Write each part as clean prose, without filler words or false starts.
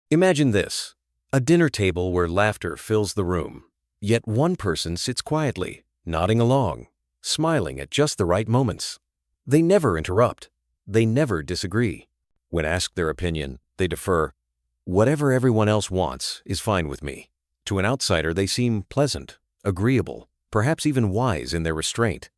Imagine this, a dinner table where laughter fills the room, yet one person sits quietly, nodding along, smiling at just the right moments. They never interrupt. They never disagree. When asked their opinion, they defer. Whatever everyone else wants is fine with me. To an outsider, they seem pleasant, agreeable, perhaps even wise in their restraint.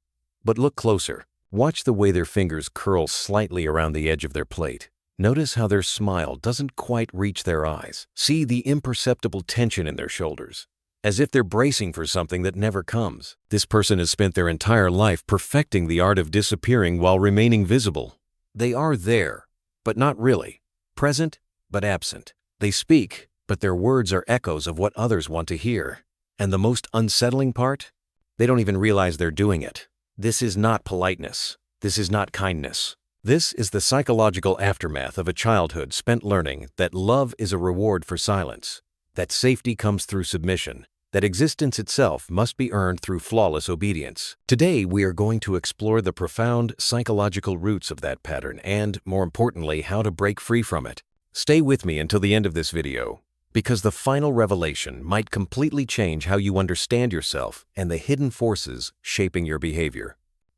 But look closer. Watch the way their fingers curl slightly around the edge of their plate. Notice how their smile doesn't quite reach their eyes. See the imperceptible tension in their shoulders, as if they're bracing for something that never comes. This person has spent their entire life perfecting the art of disappearing while remaining visible. They are there, but not really. Present, but absent. They speak, but their words are echoes of what others want to hear. And the most unsettling part? They don't even realize they're doing it. This is not politeness. This is not kindness. This is the psychological aftermath of a childhood spent learning that love is a reward for silence, that safety comes through submission, that existence itself must be earned through flawless obedience. Today, we are going to explore the profound psychological roots of that pattern and, more importantly, how to break free from it. Stay with me until the end of this video, because the final revelation might completely change how you understand yourself and the hidden forces shaping your behavior.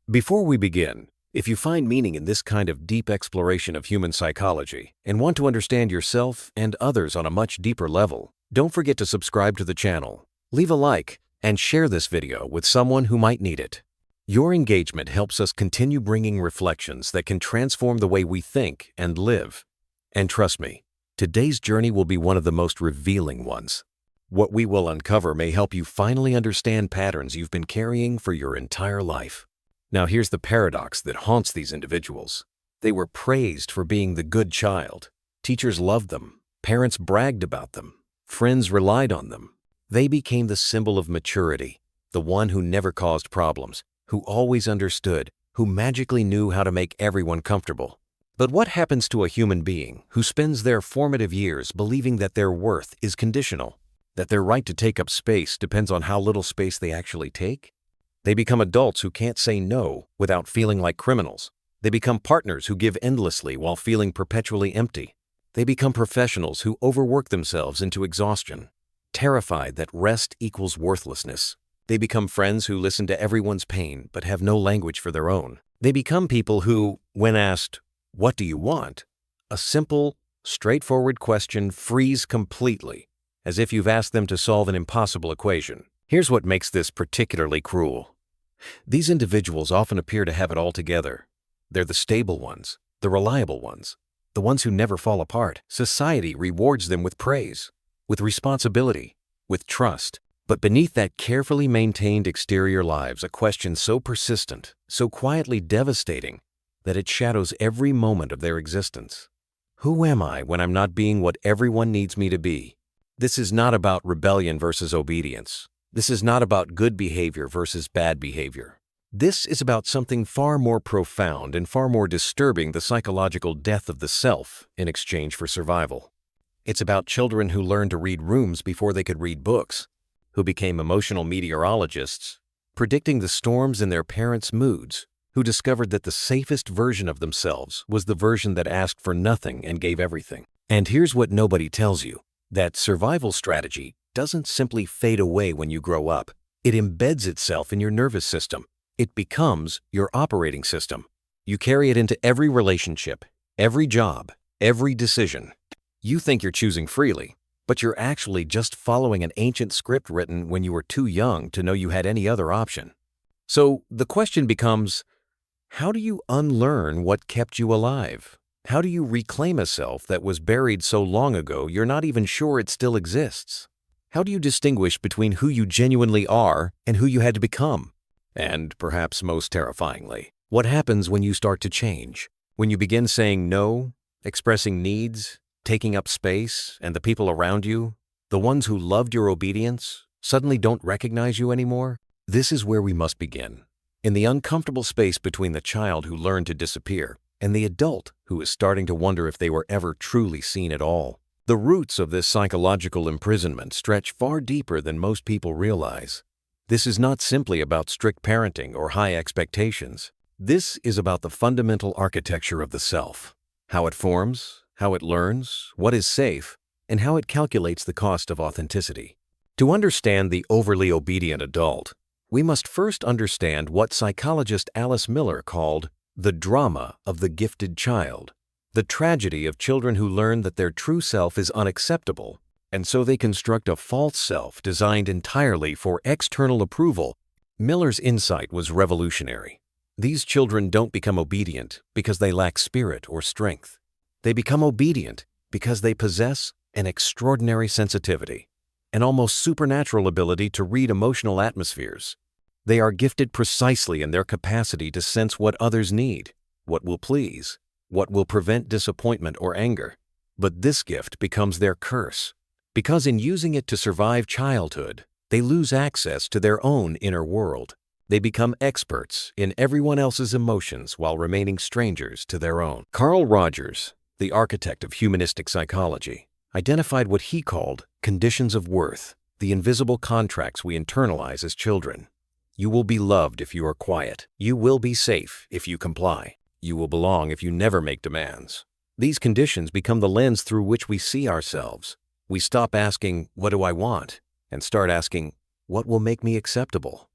Before we begin, if you find meaning in this kind of deep exploration of human psychology and want to understand yourself and others on a much deeper level, don't forget to subscribe to the channel, leave a like, and share this video with someone who might need it. Your engagement helps us continue bringing reflections that can transform the way we think and live. And trust me, today's journey will be one of the most revealing ones. What we will uncover may help you finally understand patterns you've been carrying for your entire life. Now here's the paradox that haunts these individuals. They were praised for being the good child. Teachers loved them. Parents bragged about them. Friends relied on them. They became the symbol of maturity, the one who never caused problems, who always understood, who magically knew how to make everyone comfortable. But what happens to a human being who spends their formative years believing that their worth is conditional, that their right to take up space depends on how little space they actually take? They become adults who can't say no without feeling like criminals. They become partners who give endlessly while feeling perpetually empty. They become professionals who overwork themselves into exhaustion, terrified that rest equals worthlessness. They become friends who listen to everyone's pain but have no language for their own. They become people who, when asked, "What do you want?" a simple, straightforward question freeze completely, as if you've asked them to solve an impossible equation. Here's what makes this particularly cruel. These individuals often appear to have it all together. They're the stable ones, the reliable ones, the ones who never fall apart. Society rewards them with praise, with responsibility, with trust. But beneath that carefully maintained exterior lives, a question so persistent, so quietly devastating, that it shadows every moment of their existence. Who am I when I'm not being what everyone needs me to be? This is not about rebellion versus obedience. This is not about good behavior versus bad behavior. This is about something far more profound and far more disturbing: the psychological death of the self in exchange for survival. It's about children who learned to read rooms before they could read books, who became emotional meteorologists, predicting the storms in their parents' moods, who discovered that the safest version of themselves was the version that asked for nothing and gave everything. And here's what nobody tells you: that survival strategy doesn't simply fade away when you grow up. It embeds itself in your nervous system. It becomes your operating system. You carry it into every relationship, every job, every decision. You think you're choosing freely, but you're actually just following an ancient script written when you were too young to know you had any other option. So the question becomes, how do you unlearn what kept you alive? How do you reclaim a self that was buried so long ago you're not even sure it still exists? How do you distinguish between who you genuinely are and who you had to become? And perhaps most terrifyingly, what happens when you start to change? When you begin saying no, expressing needs, taking up space, and the people around you, the ones who loved your obedience, suddenly don't recognize you anymore? This is where we must begin. In the uncomfortable space between the child who learned to disappear and the adult who is starting to wonder if they were ever truly seen at all. The roots of this psychological imprisonment stretch far deeper than most people realize. This is not simply about strict parenting or high expectations. This is about the fundamental architecture of the self, how it forms, how it learns, what is safe, and how it calculates the cost of authenticity. To understand the overly obedient adult, we must first understand what psychologist Alice Miller called the drama of the gifted child, the tragedy of children who learn that their true self is unacceptable, and so they construct a false self designed entirely for external approval. Miller's insight was revolutionary. These children don't become obedient because they lack spirit or strength. They become obedient because they possess an extraordinary sensitivity, an almost supernatural ability to read emotional atmospheres. They are gifted precisely in their capacity to sense what others need, what will please, what will prevent disappointment or anger. But this gift becomes their curse, because in using it to survive childhood, they lose access to their own inner world. They become experts in everyone else's emotions while remaining strangers to their own. Carl Rogers, the architect of humanistic psychology, identified what he called conditions of worth, the invisible contracts we internalize as children. You will be loved if you are quiet. You will be safe if you comply. You will belong if you never make demands. These conditions become the lens through which we see ourselves. We stop asking, "What do I want?" and start asking, "What will make me acceptable?"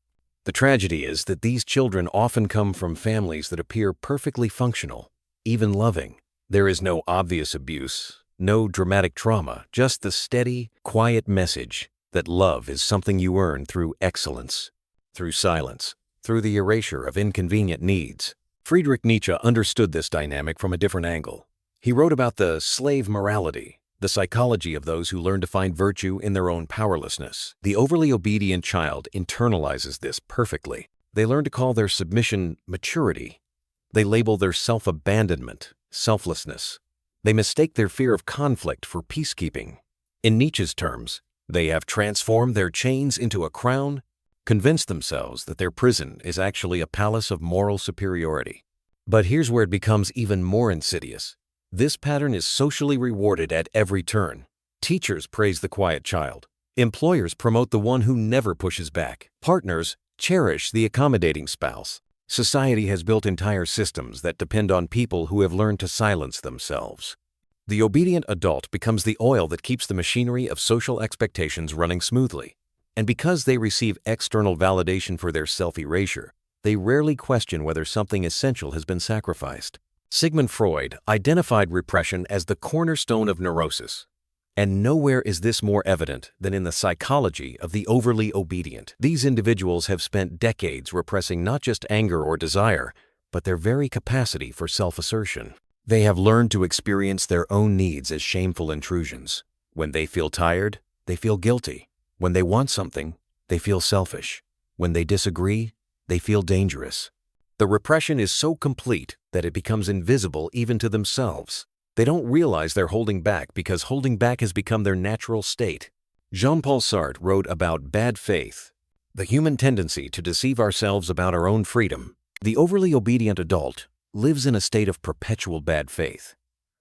The tragedy is that these children often come from families that appear perfectly functional, even loving. There is no obvious abuse, no dramatic trauma, just the steady, quiet message that love is something you earn through excellence, through silence, through the erasure of inconvenient needs. Friedrich Nietzsche understood this dynamic from a different angle. He wrote about the slave morality, the psychology of those who learn to find virtue in their own powerlessness. The overly obedient child internalizes this perfectly. They learn to call their submission maturity. They label their self-abandonment selflessness. They mistake their fear of conflict for peacekeeping. In Nietzsche's terms, they have transformed their chains into a crown, convinced themselves that their prison is actually a palace of moral superiority. But here's where it becomes even more insidious. This pattern is socially rewarded at every turn. Teachers praise the quiet child. Employers promote the one who never pushes back. Partners cherish the accommodating spouse. Society has built entire systems that depend on people who have learned to silence themselves. The obedient adult becomes the oil that keeps the machinery of social expectations running smoothly. And because they receive external validation for their self-erasure, they rarely question whether something essential has been sacrificed. Sigmund Freud identified repression as the cornerstone of neurosis. And nowhere is this more evident than in the psychology of the overly obedient. These individuals have spent decades repressing not just anger or desire, but their very capacity for self-assertion. They have learned to experience their own needs as shameful intrusions. When they feel tired, they feel guilty. When they want something, they feel selfish. When they disagree, they feel dangerous. The repression is so complete that it becomes invisible even to themselves. They don't realize they're holding back because holding back has become their natural state. Jean-Paul Sartre wrote about bad faith, the human tendency to deceive ourselves about our own freedom. The overly obedient adult lives in a state of perpetual bad faith.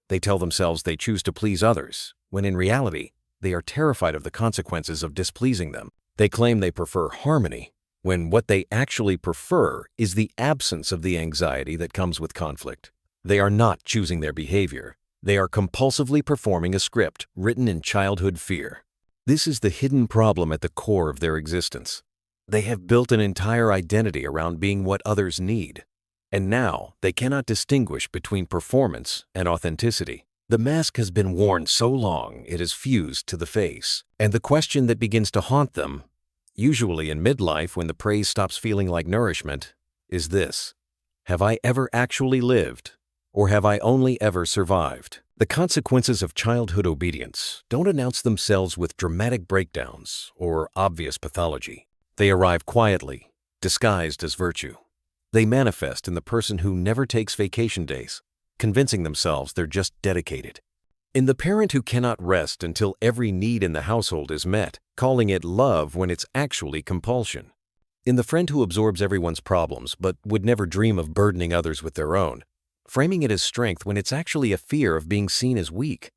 They tell themselves they choose to please others, when in reality, they are terrified of the consequences of displeasing them. They claim they prefer harmony, when what they actually prefer is the absence of the anxiety that comes with conflict. They are not choosing their behavior. They are compulsively performing a script written in childhood fear. This is the hidden problem at the core of their existence. They have built an entire identity around being what others need. And now they cannot distinguish between performance and authenticity. The mask has been worn so long it is fused to the face. And the question that begins to haunt them, usually in midlife when the praise stops feeling like nourishment, is this: have I ever actually lived? Or have I only ever survived? The consequences of childhood obedience don't announce themselves with dramatic breakdowns or obvious pathology. They arrive quietly, disguised as virtue. They manifest in the person who never takes vacation days, convincing themselves they're just dedicated. In the parent who cannot rest until every need in the household is met, calling it love when it's actually compulsion. In the friend who absorbs everyone's problems but would never dream of burdening others with their own, framing it as strength when it's actually a fear of being seen as weak.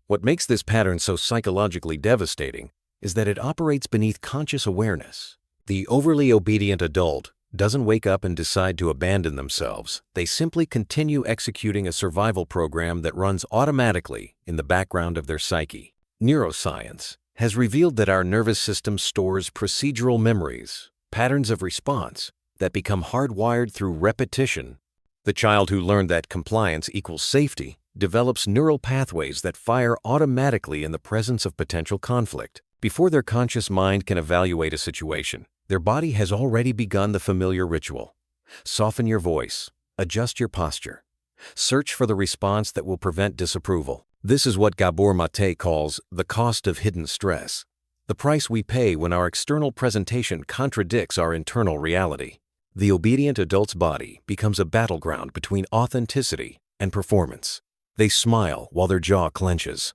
What makes this pattern so psychologically devastating is that it operates beneath conscious awareness. The overly obedient adult doesn't wake up and decide to abandon themselves. They simply continue executing a survival program that runs automatically in the background of their psyche. Neuroscience has revealed that our nervous system stores procedural memories, patterns of response that become hardwired through repetition. The child who learned that compliance equals safety develops neural pathways that fire automatically in the presence of potential conflict. Before their conscious mind can evaluate a situation, their body has already begun the familiar ritual. Soften your voice, adjust your posture, search for the response that will prevent disapproval. This is what Gabor Mate calls the cost of hidden stress, the price we pay when our external presentation contradicts our internal reality. The obedient adult's body becomes a battleground between authenticity and performance. They smile while their jaw clenches.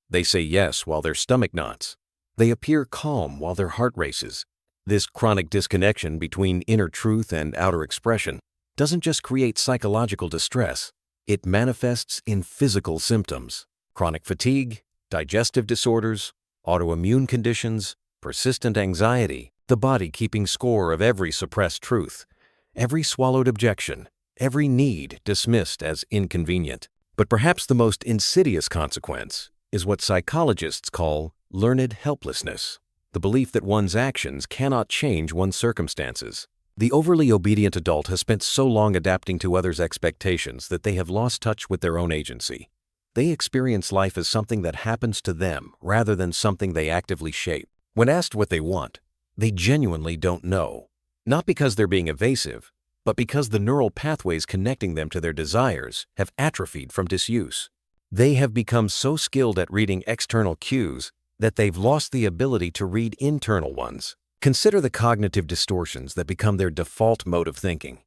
They say yes while their stomach knots. They appear calm while their heart races. This chronic disconnection between inner truth and outer expression doesn't just create psychological distress, it manifests in physical symptoms: chronic fatigue, digestive disorders, autoimmune conditions, persistent anxiety, the body keeping score of every suppressed truth, every swallowed objection, every need dismissed as inconvenient. But perhaps the most insidious consequence is what psychologists call learned helplessness, the belief that one's actions cannot change one's circumstances. The overly obedient adult has spent so long adapting to others' expectations that they have lost touch with their own agency. They experience life as something that happens to them rather than something they actively shape. When asked what they want, they genuinely don't know. Not because they're being evasive, but because the neural pathways connecting them to their desires have atrophied from disuse. They have become so skilled at reading external cues that they've lost the ability to read internal ones. Consider the cognitive distortions that become their default mode of thinking.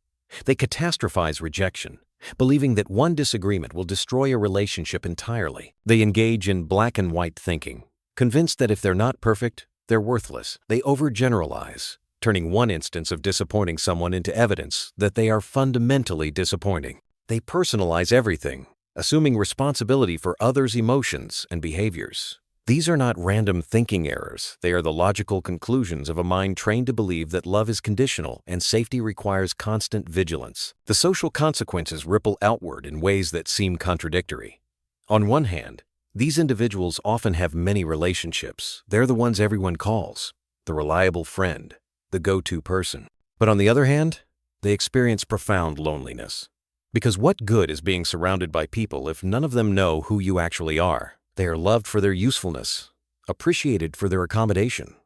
They catastrophize rejection, believing that one disagreement will destroy a relationship entirely. They engage in black and white thinking, convinced that if they're not perfect, they're worthless. They overgeneralize, turning one instance of disappointing someone into evidence that they are fundamentally disappointing. They personalize everything, assuming responsibility for others' emotions and behaviors. These are not random thinking errors. They are the logical conclusions of a mind trained to believe that love is conditional and safety requires constant vigilance. The social consequences ripple outward in ways that seem contradictory. On one hand, these individuals often have many relationships. They're the ones everyone calls, the reliable friend, the go-to person. But on the other hand, they experience profound loneliness. Because what good is being surrounded by people if none of them know who you actually are? They are loved for their usefulness, appreciated for their accommodation,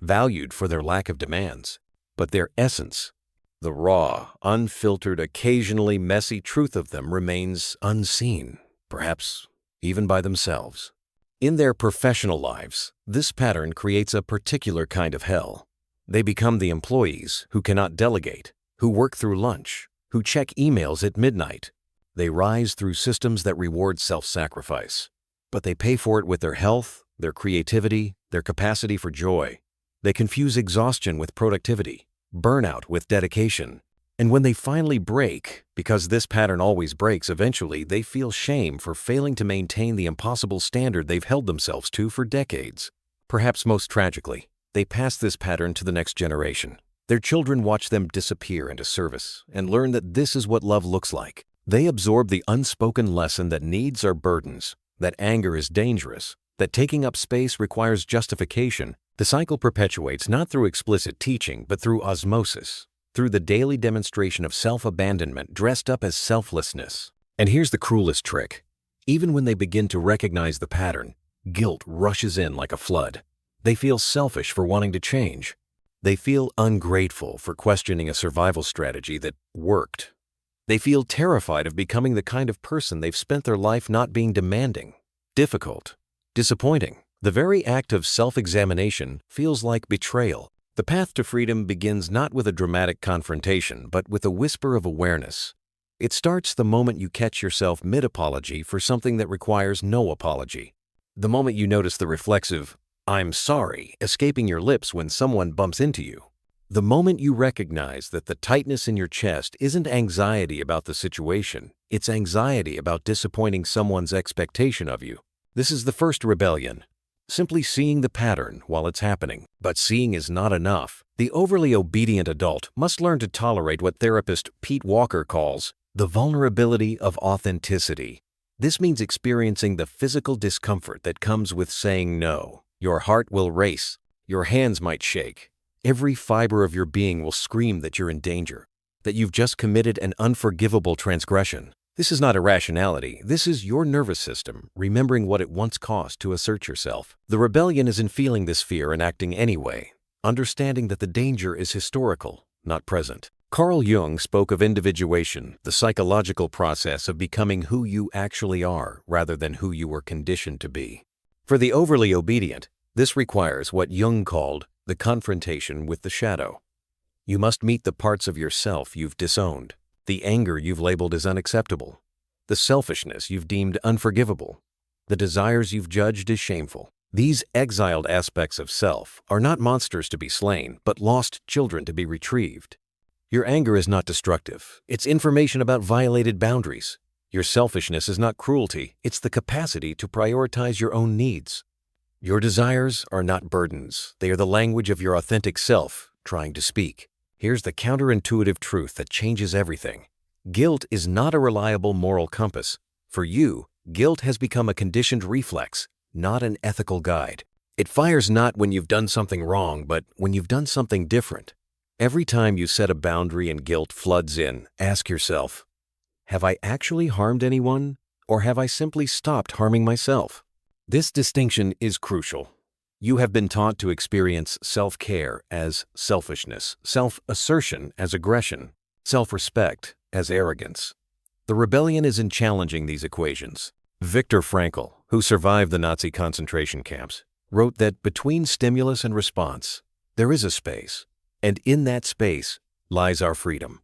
valued for their lack of demands. But their essence, the raw, unfiltered, occasionally messy truth of them remains unseen, perhaps even by themselves. In their professional lives, this pattern creates a particular kind of hell. They become the employees who cannot delegate, who work through lunch, who check emails at midnight. They rise through systems that reward self-sacrifice. But they pay for it with their health, their creativity, their capacity for joy. They confuse exhaustion with productivity, burnout with dedication. And when they finally break, because this pattern always breaks eventually, they feel shame for failing to maintain the impossible standard they've held themselves to for decades. Perhaps most tragically, they pass this pattern to the next generation. Their children watch them disappear into service and learn that this is what love looks like. They absorb the unspoken lesson that needs are burdens, that anger is dangerous, that taking up space requires justification. The cycle perpetuates not through explicit teaching, but through osmosis, through the daily demonstration of self-abandonment dressed up as selflessness. And here's the cruelest trick. Even when they begin to recognize the pattern, guilt rushes in like a flood. They feel selfish for wanting to change. They feel ungrateful for questioning a survival strategy that worked. They feel terrified of becoming the kind of person they've spent their life not being demanding, difficult, disappointing. The very act of self-examination feels like betrayal. The path to freedom begins not with a dramatic confrontation, but with a whisper of awareness. It starts the moment you catch yourself mid-apology for something that requires no apology. The moment you notice the reflexive, "I'm sorry," escaping your lips when someone bumps into you. The moment you recognize that the tightness in your chest isn't anxiety about the situation, it's anxiety about disappointing someone's expectation of you. This is the first rebellion, simply seeing the pattern while it's happening. But seeing is not enough. The overly obedient adult must learn to tolerate what therapist Pete Walker calls the vulnerability of authenticity. This means experiencing the physical discomfort that comes with saying no. Your heart will race. Your hands might shake. Every fiber of your being will scream that you're in danger, that you've just committed an unforgivable transgression. This is not irrationality. This is your nervous system remembering what it once cost to assert yourself. The rebellion is in feeling this fear and acting anyway, understanding that the danger is historical, not present. Carl Jung spoke of individuation, the psychological process of becoming who you actually are rather than who you were conditioned to be. For the overly obedient, this requires what Jung called the confrontation with the shadow. You must meet the parts of yourself you've disowned, the anger you've labeled as unacceptable, the selfishness you've deemed unforgivable, the desires you've judged as shameful. These exiled aspects of self are not monsters to be slain, but lost children to be retrieved. Your anger is not destructive. It's information about violated boundaries. Your selfishness is not cruelty. It's the capacity to prioritize your own needs. Your desires are not burdens. They are the language of your authentic self trying to speak. Here's the counterintuitive truth that changes everything. Guilt is not a reliable moral compass. For you, guilt has become a conditioned reflex, not an ethical guide. It fires not when you've done something wrong, but when you've done something different. Every time you set a boundary and guilt floods in, ask yourself, have I actually harmed anyone, or have I simply stopped harming myself? This distinction is crucial. You have been taught to experience self-care as selfishness, self-assertion as aggression, self-respect as arrogance. The rebellion is in challenging these equations. Viktor Frankl, who survived the Nazi concentration camps, wrote that between stimulus and response, there is a space, and in that space lies our freedom.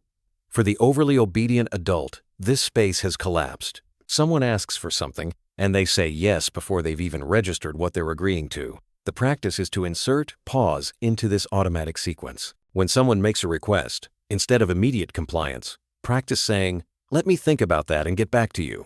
For the overly obedient adult, this space has collapsed. Someone asks for something, and they say yes before they've even registered what they're agreeing to. The practice is to insert pause into this automatic sequence. When someone makes a request, instead of immediate compliance, practice saying, "Let me think about that and get back to you."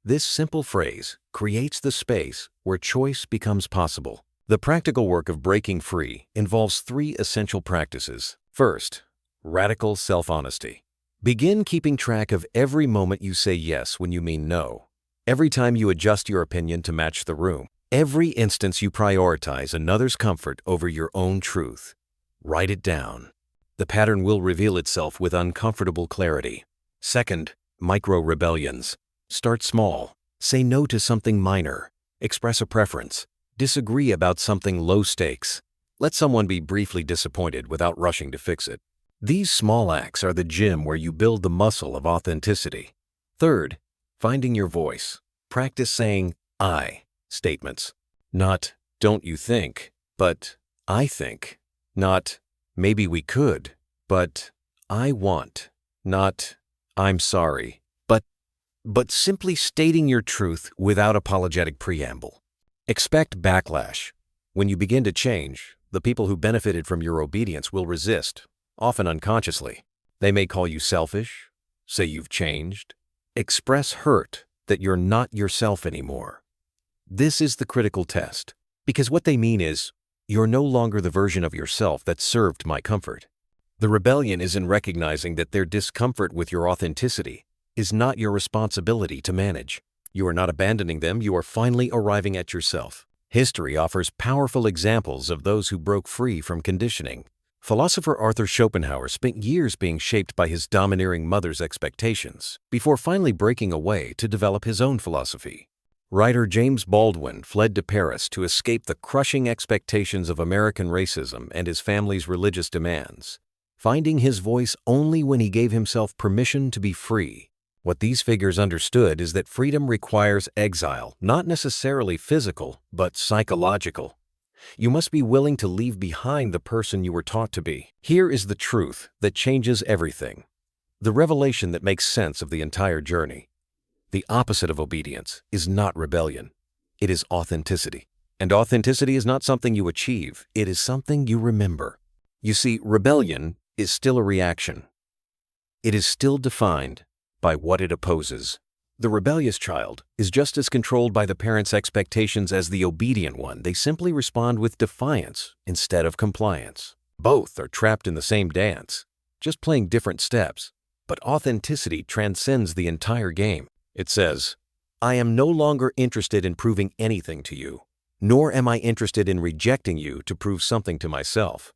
This simple phrase creates the space where choice becomes possible. The practical work of breaking free involves 3 essential practices. First, radical self-honesty. Begin keeping track of every moment you say yes when you mean no, every time you adjust your opinion to match the room, every instance you prioritize another's comfort over your own truth. Write it down. The pattern will reveal itself with uncomfortable clarity. Second, micro-rebellions. Start small. Say no to something minor. Express a preference. Disagree about something low stakes. Let someone be briefly disappointed without rushing to fix it. These small acts are the gym where you build the muscle of authenticity. Third, finding your voice. Practice saying I statements. Not don't you think, but I think. Not maybe we could, but I want. Not I'm sorry, but simply stating your truth without apologetic preamble. Expect backlash. When you begin to change, the people who benefited from your obedience will resist, often unconsciously. They may call you selfish, say you've changed, express hurt that you're not yourself anymore. This is the critical test, because what they mean is, you're no longer the version of yourself that served my comfort. The rebellion is in recognizing that their discomfort with your authenticity is not your responsibility to manage. You are not abandoning them, you are finally arriving at yourself. History offers powerful examples of those who broke free from conditioning. Philosopher Arthur Schopenhauer spent years being shaped by his domineering mother's expectations, before finally breaking away to develop his own philosophy. Writer James Baldwin fled to Paris to escape the crushing expectations of American racism and his family's religious demands, finding his voice only when he gave himself permission to be free. What these figures understood is that freedom requires exile, not necessarily physical, but psychological. You must be willing to leave behind the person you were taught to be. Here is the truth that changes everything. The revelation that makes sense of the entire journey. The opposite of obedience is not rebellion. It is authenticity. And authenticity is not something you achieve. It is something you remember. You see, rebellion is still a reaction. It is still defined by what it opposes. The rebellious child is just as controlled by the parent's expectations as the obedient one. They simply respond with defiance instead of compliance. Both are trapped in the same dance, just playing different steps. But authenticity transcends the entire game. It says, I am no longer interested in proving anything to you, nor am I interested in rejecting you to prove something to myself.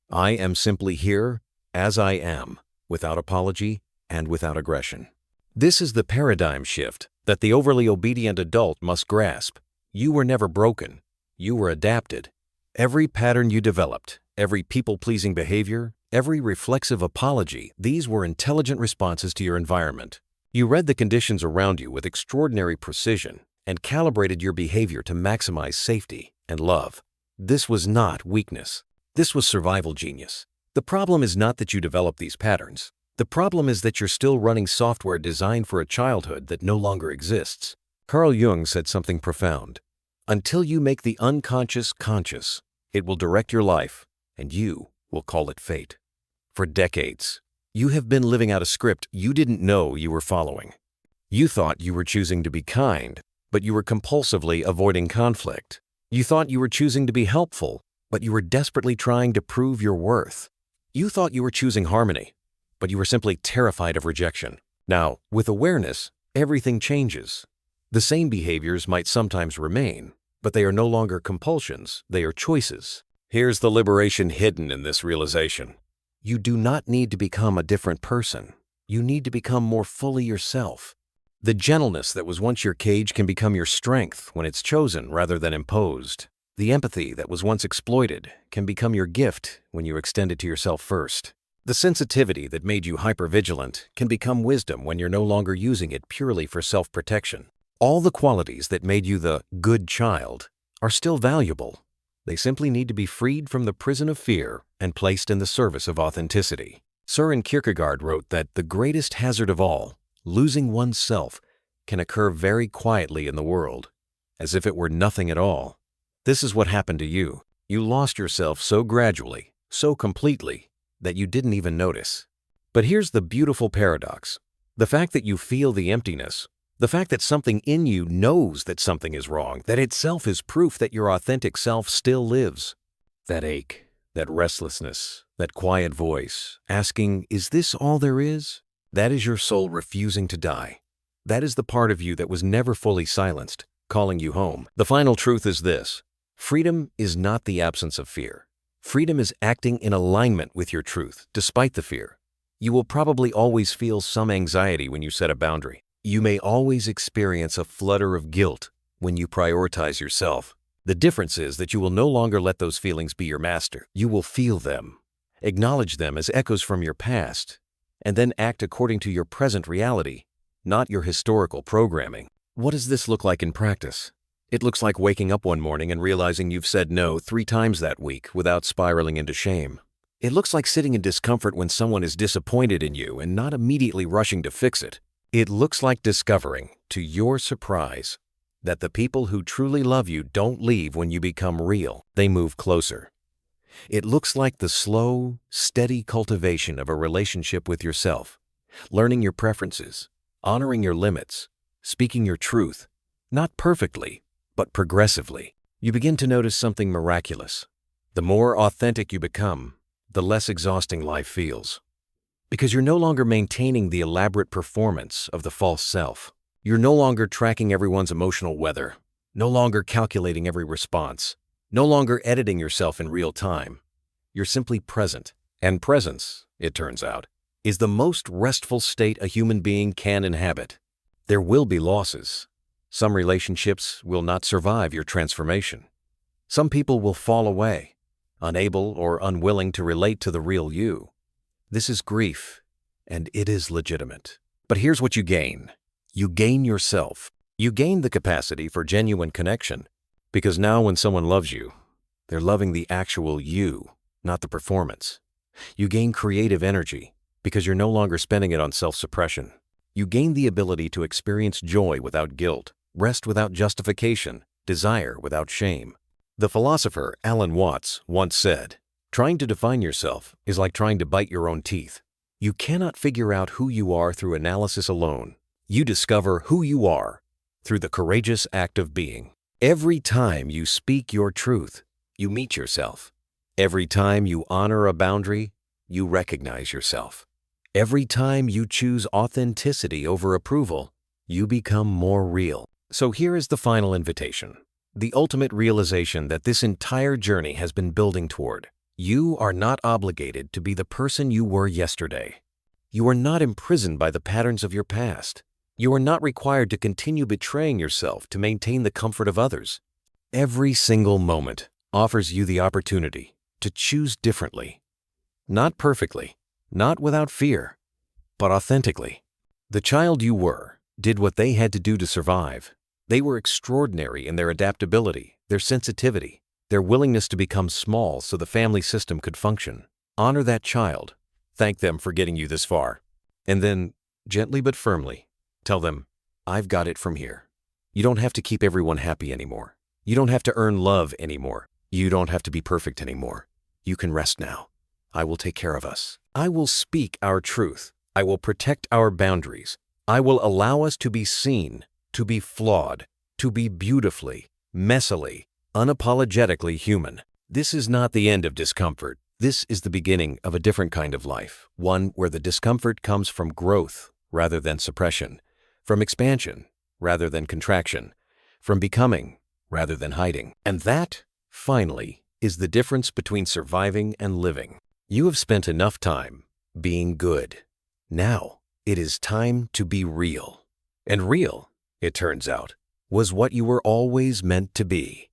I am simply here as I am, without apology and without aggression. This is the paradigm shift that the overly obedient adult must grasp. You were never broken. You were adapted. Every pattern you developed, every people-pleasing behavior, every reflexive apology, these were intelligent responses to your environment. You read the conditions around you with extraordinary precision and calibrated your behavior to maximize safety and love. This was not weakness. This was survival genius. The problem is not that you developed these patterns. The problem is that you're still running software designed for a childhood that no longer exists. Carl Jung said something profound. Until you make the unconscious conscious, it will direct your life, and you will call it fate. For decades, you have been living out a script you didn't know you were following. You thought you were choosing to be kind, but you were compulsively avoiding conflict. You thought you were choosing to be helpful, but you were desperately trying to prove your worth. You thought you were choosing harmony, but you were simply terrified of rejection. Now, with awareness, everything changes. The same behaviors might sometimes remain, but they are no longer compulsions, they are choices. Here's the liberation hidden in this realization. You do not need to become a different person. You need to become more fully yourself. The gentleness that was once your cage can become your strength when it's chosen rather than imposed. The empathy that was once exploited can become your gift when you extend it to yourself first. The sensitivity that made you hypervigilant can become wisdom when you're no longer using it purely for self-protection. All the qualities that made you the good child are still valuable. They simply need to be freed from the prison of fear and placed in the service of authenticity. Søren Kierkegaard wrote that the greatest hazard of all, losing oneself, can occur very quietly in the world, as if it were nothing at all. This is what happened to you. You lost yourself so gradually, so completely, that you didn't even notice. But here's the beautiful paradox. The fact that you feel the emptiness, the fact that something in you knows that something is wrong, that itself is proof that your authentic self still lives. That ache, that restlessness, that quiet voice, asking, is this all there is? That is your soul refusing to die. That is the part of you that was never fully silenced, calling you home. The final truth is this. Freedom is not the absence of fear. Freedom is acting in alignment with your truth, despite the fear. You will probably always feel some anxiety when you set a boundary. You may always experience a flutter of guilt when you prioritize yourself. The difference is that you will no longer let those feelings be your master. You will feel them, acknowledge them as echoes from your past, and then act according to your present reality, not your historical programming. What does this look like in practice? It looks like waking up one morning and realizing you've said no 3 times that week without spiraling into shame. It looks like sitting in discomfort when someone is disappointed in you and not immediately rushing to fix it. It looks like discovering, to your surprise, that the people who truly love you don't leave when you become real. They move closer. It looks like the slow, steady cultivation of a relationship with yourself, learning your preferences, honoring your limits, speaking your truth, not perfectly, but progressively. You begin to notice something miraculous. The more authentic you become, the less exhausting life feels. Because you're no longer maintaining the elaborate performance of the false self. You're no longer tracking everyone's emotional weather, no longer calculating every response, no longer editing yourself in real time. You're simply present. And presence, it turns out, is the most restful state a human being can inhabit. There will be losses. Some relationships will not survive your transformation. Some people will fall away, unable or unwilling to relate to the real you. This is grief, and it is legitimate. But here's what you gain. You gain yourself. You gain the capacity for genuine connection, because now when someone loves you, they're loving the actual you, not the performance. You gain creative energy, because you're no longer spending it on self-suppression. You gain the ability to experience joy without guilt, rest without justification, desire without shame. The philosopher Alan Watts once said, "Trying to define yourself is like trying to bite your own teeth. You cannot figure out who you are through analysis alone. You discover who you are through the courageous act of being. Every time you speak your truth, you meet yourself. Every time you honor a boundary, you recognize yourself. Every time you choose authenticity over approval, you become more real." So here is the final invitation, the ultimate realization that this entire journey has been building toward. You are not obligated to be the person you were yesterday. You are not imprisoned by the patterns of your past. You are not required to continue betraying yourself to maintain the comfort of others. Every single moment offers you the opportunity to choose differently. Not perfectly, not without fear, but authentically. The child you were did what they had to do to survive. They were extraordinary in their adaptability, their sensitivity, their willingness to become small so the family system could function. Honor that child. Thank them for getting you this far. And then, gently but firmly, tell them, I've got it from here. You don't have to keep everyone happy anymore. You don't have to earn love anymore. You don't have to be perfect anymore. You can rest now. I will take care of us. I will speak our truth. I will protect our boundaries. I will allow us to be seen, to be flawed, to be beautifully, messily, unapologetically human. This is not the end of discomfort. This is the beginning of a different kind of life, one where the discomfort comes from growth rather than suppression, from expansion rather than contraction, from becoming rather than hiding. And that, finally, is the difference between surviving and living. You have spent enough time being good. Now, it is time to be real. And real, it turns out, was what you were always meant to be.